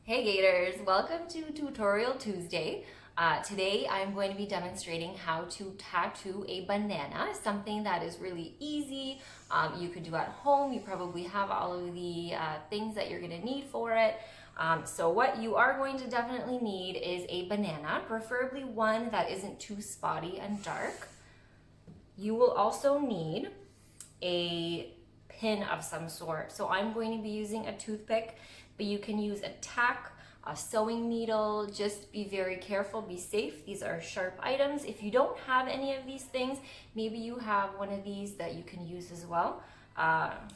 Hey Gators, welcome to Tutorial Tuesday. Today I'm going to be demonstrating how to tattoo a banana, something that is really easy. You could do at home. You probably have all of the things that you're going to need for it. So what you are going to definitely need is a banana, preferably one that isn't too spotty and dark. You will also need a pin of some sort. So I'm going to be using a toothpick, but you can use a tack, a sewing needle. Just be very careful, be safe. These are sharp items. If you don't have any of these things, maybe you have one of these that you can use as well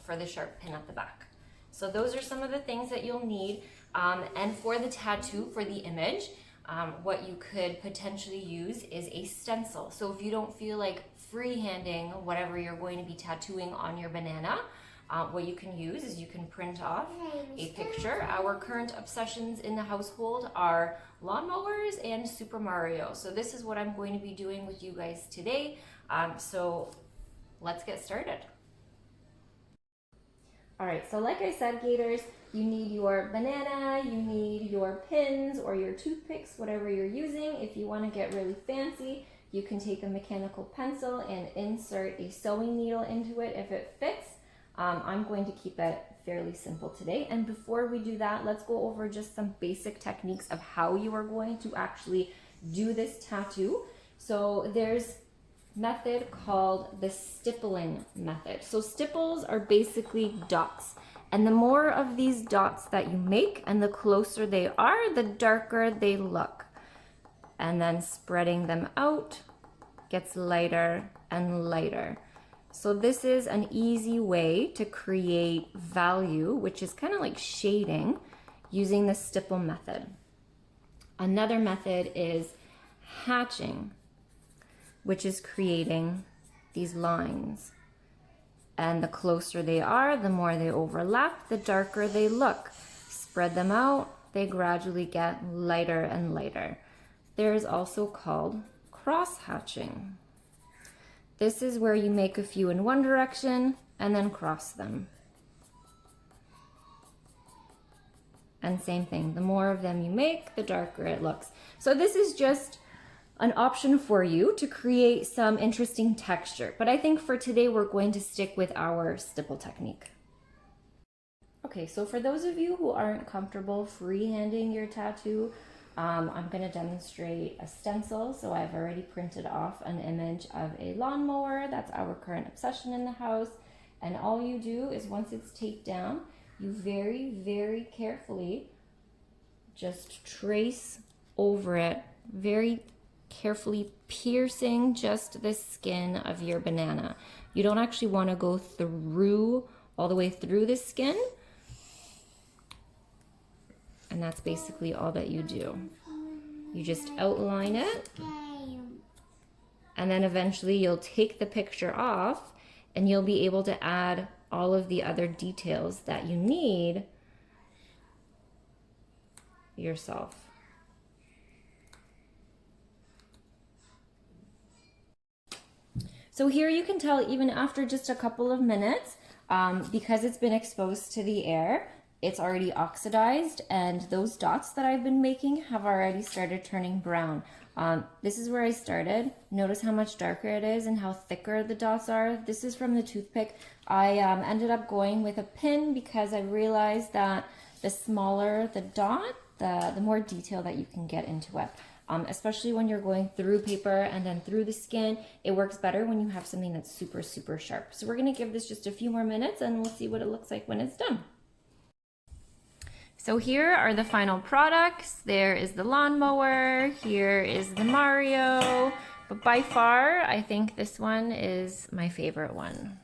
for the sharp pin at the back. So those are some of the things that you'll need. And for the tattoo, for the image, what you could potentially use is a stencil. So if you don't feel like freehanding whatever you're going to be tattooing on your banana, what you can use is you can print off a picture. Our current obsessions in the household are lawnmowers and Super Mario. So this is what I'm going to be doing with you guys today. So let's get started. All right, so like I said, Gators, you need your banana, you need your pins or your toothpicks, whatever you're using. If you want to get really fancy, you can take a mechanical pencil and insert a sewing needle into it if it fits. I'm going to keep it fairly simple today. And before we do that, let's go over just some basic techniques of how you are going to actually do this tattoo. So there's method called the stippling method. So stipples are basically dots. And the more of these dots that you make and the closer they are, the darker they look. And then spreading them out gets lighter and lighter. So this is an easy way to create value, which is kind of like shading, using the stipple method. Another method is hatching, which is creating these lines. And the closer they are, the more they overlap, the darker they look. Spread them out, they gradually get lighter and lighter. There is also called cross hatching. This is where you make a few in one direction and then cross them. And same thing, the more of them you make, the darker it looks. So this is just an option for you to create some interesting texture. But I think for today, we're going to stick with our stipple technique. Okay, so for those of you who aren't comfortable freehanding your tattoo, I'm going to demonstrate a stencil. So I've already printed off an image of a lawnmower. That's our current obsession in the house. And all you do is once it's taped down, you very, very carefully just trace over it, very carefully piercing just the skin of your banana. You don't actually want to go through, all the way through the skin. And that's basically all that you do. You just outline it. And then eventually you'll take the picture off and you'll be able to add all of the other details that you need yourself. So here you can tell even after just a couple of minutes, because it's been exposed to the air, it's already oxidized, and those dots that I've been making have already started turning brown. This is where I started. Notice how much darker it is and how thicker the dots are. This is from the toothpick. I ended up going with a pin because I realized that the smaller the dot, the more detail that you can get into it. Especially when you're going through paper and then through the skin, it works better when you have something that's super, super sharp. So we're gonna give this just a few more minutes and we'll see what it looks like when it's done. So here are the final products. There is the lawnmower, here is the Mario, but by far, I think this one is my favorite one.